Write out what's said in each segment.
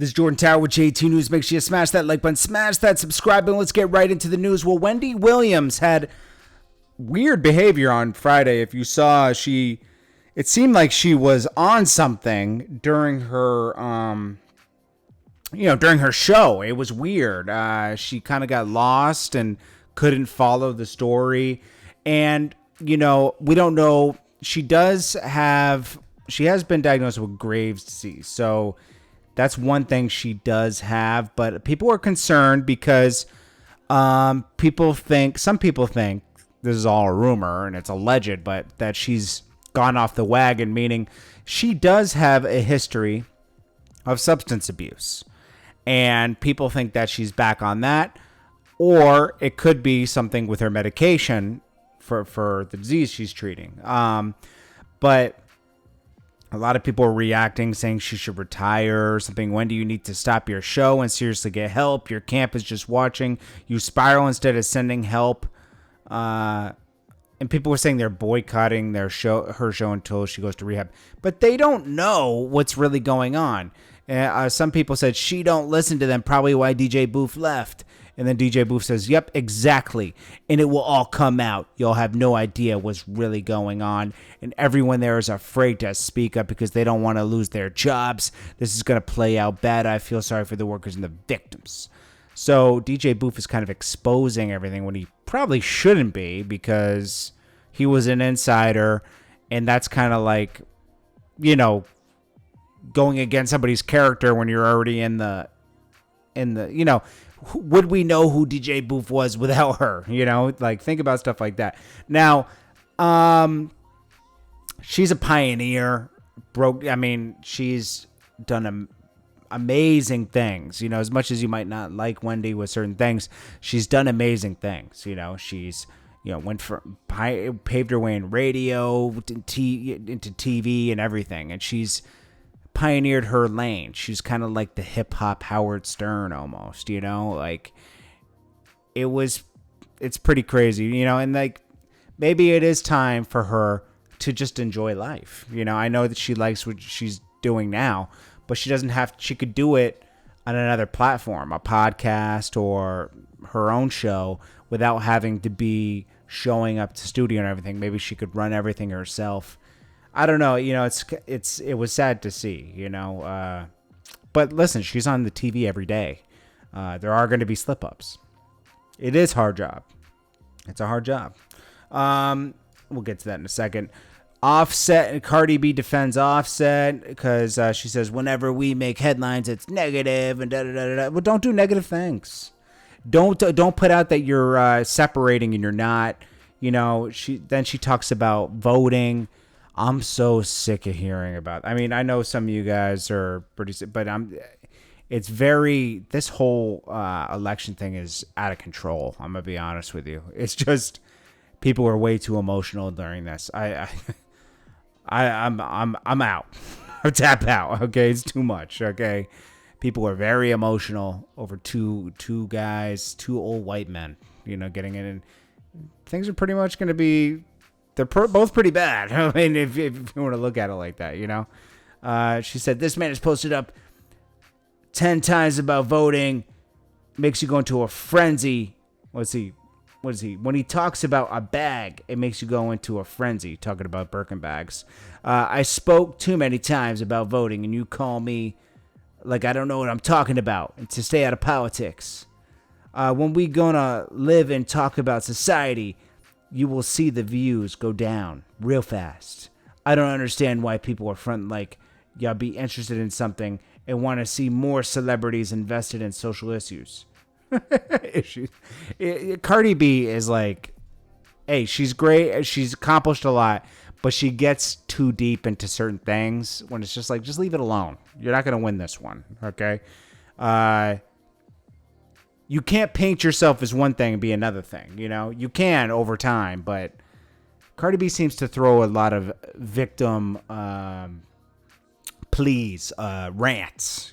This is Jordan Tower with JT News. Make sure you smash that like button, smash that subscribe button. Let's get right into the news. Well, Wendy Williams had weird behavior on Friday. If you saw, it seemed like she was on something during her, during her show. It was weird. She kind of got lost and couldn't follow the story. And, we don't know. She has been diagnosed with Graves' disease. So that's one thing she does have, but people are concerned because some people think this is all a rumor and it's alleged, but that she's gone off the wagon, meaning she does have a history of substance abuse. And people think that she's back on that, or it could be something with her medication for the disease she's treating. But a lot of people are reacting, saying she should retire or something. Wendy, you need to stop your show and seriously get help. Your camp is just watching you spiral instead of sending help. And people were saying they're boycotting her show until she goes to rehab. But they don't know what's really going on. Some people said she don't listen to them, probably why DJ Booth left. And then DJ Booth says, yep, exactly. And it will all come out. You'll have no idea what's really going on. And everyone there is afraid to speak up because they don't want to lose their jobs. This is going to play out bad. I feel sorry for the workers and the victims. So DJ Booth is kind of exposing everything when he probably shouldn't be, because he was an insider. And that's kind of like, going against somebody's character when you're already in the, would we know who DJ Booth was without her? Think about stuff like that. Now, she's a pioneer. She's done amazing things. As much as you might not like Wendy with certain things, she's done amazing things. She's paved her way in radio, into TV and everything, and she's pioneered her lane. She's kind of like the hip hop Howard Stern almost, it's pretty crazy, and maybe it is time for her to just enjoy life. I know that she likes what she's doing now, but she could do it on another platform, a podcast or her own show, without having to be showing up to studio and everything. Maybe she could run everything herself. I don't know. It was sad to see, but listen, she's on the TV every day. There are going to be slip ups. It is a hard job. It's a hard job. We'll get to that in a second. Offset, Cardi B defends Offset because she says whenever we make headlines, it's negative and da da da da. Well, don't do negative things. Don't put out that you're separating and you're not. She talks about voting. I'm so sick of hearing about. I know some of you guys are pretty sick, but this whole election thing is out of control. I'm gonna be honest with you. It's just people are way too emotional during this. I'm out. I tap out. Okay, it's too much. Okay, people are very emotional over two guys, two old white men. Getting in, and things are pretty much gonna be. They're both pretty bad. If you want to look at it like that, she said, this man has posted up 10 times about voting, makes you go into a frenzy. What is he? When he talks about a bag, it makes you go into a frenzy, talking about Birkin bags. I spoke too many times about voting, and you call me like I don't know what I'm talking about, and to stay out of politics. When we gonna live and talk about society, you will see the views go down real fast. I don't understand why people are fronting like y'all be interested in something and want to see more celebrities invested in social issues. Cardi B is like, hey, she's great. She's accomplished a lot, but she gets too deep into certain things when it's just like, just leave it alone. You're not going to win this one. Okay. You can't paint yourself as one thing and be another thing. You can over time, but Cardi B seems to throw a lot of victim pleas, rants,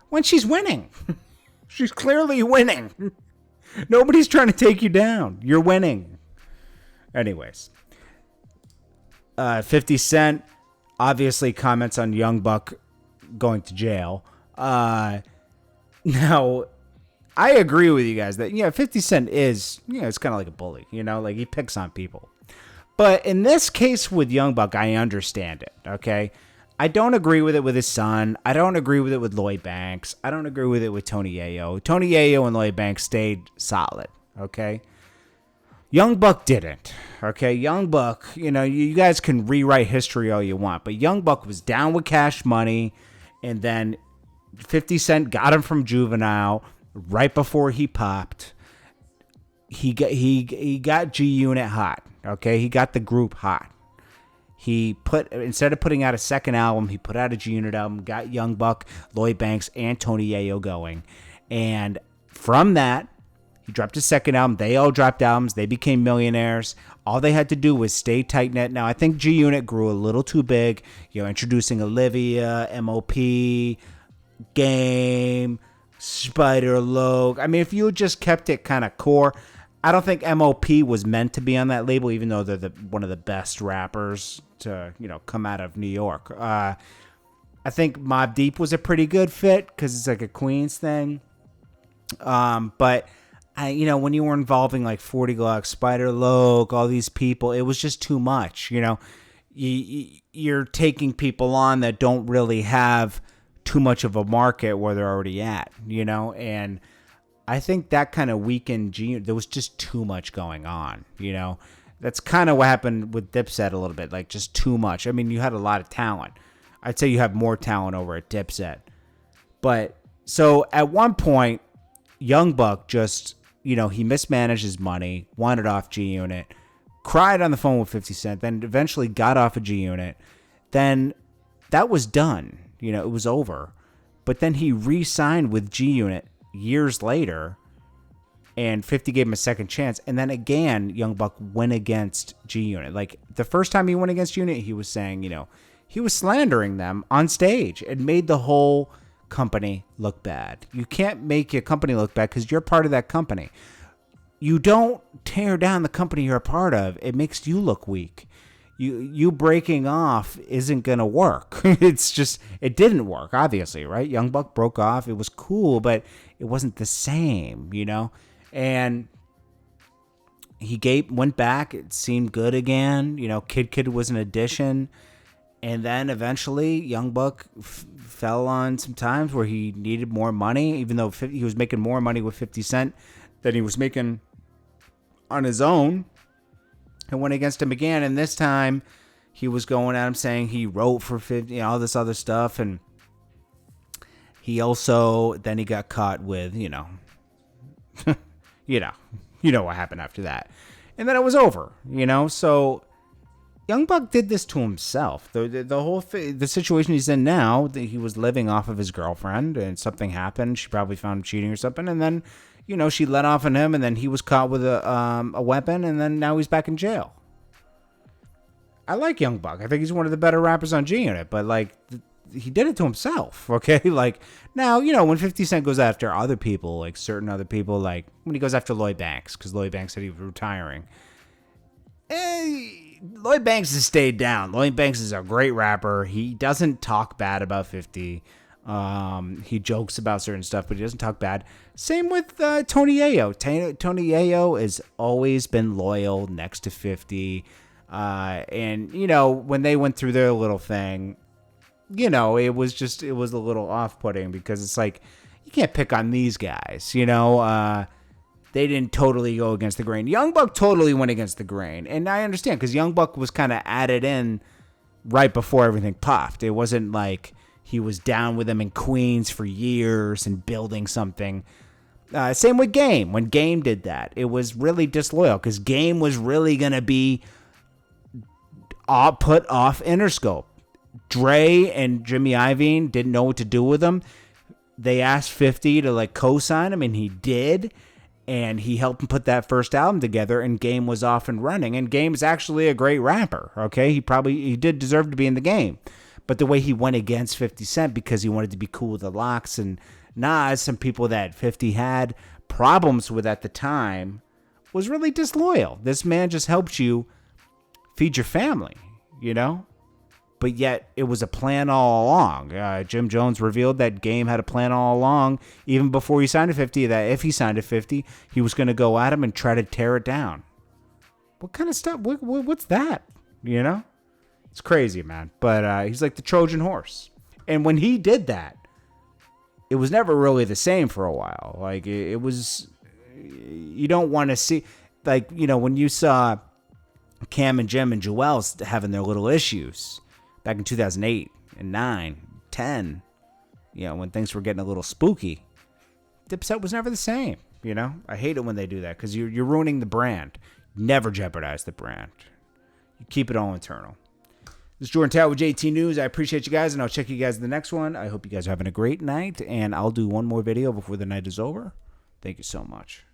when she's winning. She's clearly winning. Nobody's trying to take you down. You're winning. Anyways, 50 Cent obviously comments on Young Buck going to jail. Now, I agree with you guys that, 50 Cent is, it's kind of like a bully, like he picks on people. But in this case with Young Buck, I understand it, okay? I don't agree with it with his son. I don't agree with it with Lloyd Banks. I don't agree with it with Tony Yayo. Tony Yayo and Lloyd Banks stayed solid, okay? Young Buck didn't, okay? Young Buck, you guys can rewrite history all you want, but Young Buck was down with Cash Money, and then 50 Cent got him from Juvenile right before he popped. He got G Unit hot, okay? He got the group hot. Instead of putting out a second album, he put out a G Unit album, got Young Buck, Lloyd Banks, and Tony Yayo going. And from that, he dropped his second album. They all dropped albums. They became millionaires. All they had to do was stay tight-knit. Now, I think G Unit grew a little too big, introducing Olivia, M.O.P., Game, Spider Loc. I mean, if you just kept it kind of core, I don't think M.O.P. was meant to be on that label, even though they're one of the best rappers to, come out of New York. I think Mobb Deep was a pretty good fit because it's like a Queens thing. But when you were involving like 40 Glock, Spider Loc, all these people, it was just too much. You're taking people on that don't really have too much of a market where they're already at, and I think that kind of weakened G. There was just too much going on, That's kind of what happened with Dipset a little bit, like just too much. I mean, you had a lot of talent. I'd say you have more talent over at Dipset. But so at one point, Young Buck just, he mismanaged his money, wanted off G Unit, cried on the phone with 50 Cent, then eventually got off of G Unit. Then that was done. It was over. But then he re-signed with G Unit years later, and 50 gave him a second chance. And then again, Young Buck went against G Unit. Like the first time he went against G Unit, he was saying, he was slandering them on stage. It made the whole company look bad. You can't make your company look bad because you're part of that company. You don't tear down the company you're a part of. It makes you look weak. You breaking off isn't going to work. It didn't work, obviously, right? Young Buck broke off. It was cool, but it wasn't the same, And he went back. It seemed good again. Kid was an addition. And then eventually Young Buck fell on some times where he needed more money, even though he was making more money with 50 Cent than he was making on his own. And went against him again, and this time he was going at him saying he wrote for 50, all this other stuff, and he got caught with, you know what happened after that, and then it was over, So Young Buck did this to himself. The whole the situation he's in now, he was living off of his girlfriend, and something happened. She probably found him cheating or something, and then, she let off on him, and then he was caught with a weapon, and then now he's back in jail. I like Young Buck. I think he's one of the better rappers on G Unit, but he did it to himself. Okay, now when 50 Cent goes after other people, like certain other people, like when he goes after Lloyd Banks, because Lloyd Banks said he was retiring. Lloyd Banks has stayed down. Lloyd Banks is a great rapper. He doesn't talk bad about 50. He jokes about certain stuff, but he doesn't talk bad. Same with Tony Yayo. Tony Yayo has always been loyal next to 50. And when they went through their little thing, it was a little off-putting, because it's like, you can't pick on these guys. They didn't totally go against the grain. Young Buck totally went against the grain. And I understand, because Young Buck was kind of added in right before everything popped. It wasn't like he was down with them in Queens for years and building something. Same with Game. When Game did that, it was really disloyal, because Game was really going to be put off Interscope. Dre and Jimmy Iovine didn't know what to do with him. They asked 50 to co-sign him, and he did. And he helped him put that first album together, and Game was off and running. And Game is actually a great rapper, okay? He did deserve to be in the game. But the way he went against 50 Cent because he wanted to be cool with the Lox and Nas, some people that 50 had problems with at the time, was really disloyal. This man just helped you feed your family, but yet it was a plan all along. Jim Jones revealed that Game had a plan all along, even before he signed a 50, that if he signed a 50, he was going to go at him and try to tear it down. What kind of stuff? What's that? You know? It's crazy, man. But he's like the Trojan horse. And when he did that, it was never really the same for a while. Like, it was... You don't want to see... Like, you know, when you saw Cam and Jim and Joel having their little issues back in 2008 and 9, 10, you know, when things were getting a little spooky, Dipset was never the same, you know? I hate it when they do that because you're ruining the brand. Never jeopardize the brand. You keep it all internal. This is Jordan Tower with JT News. I appreciate you guys, and I'll check you guys in the next one. I hope you guys are having a great night, and I'll do one more video before the night is over. Thank you so much.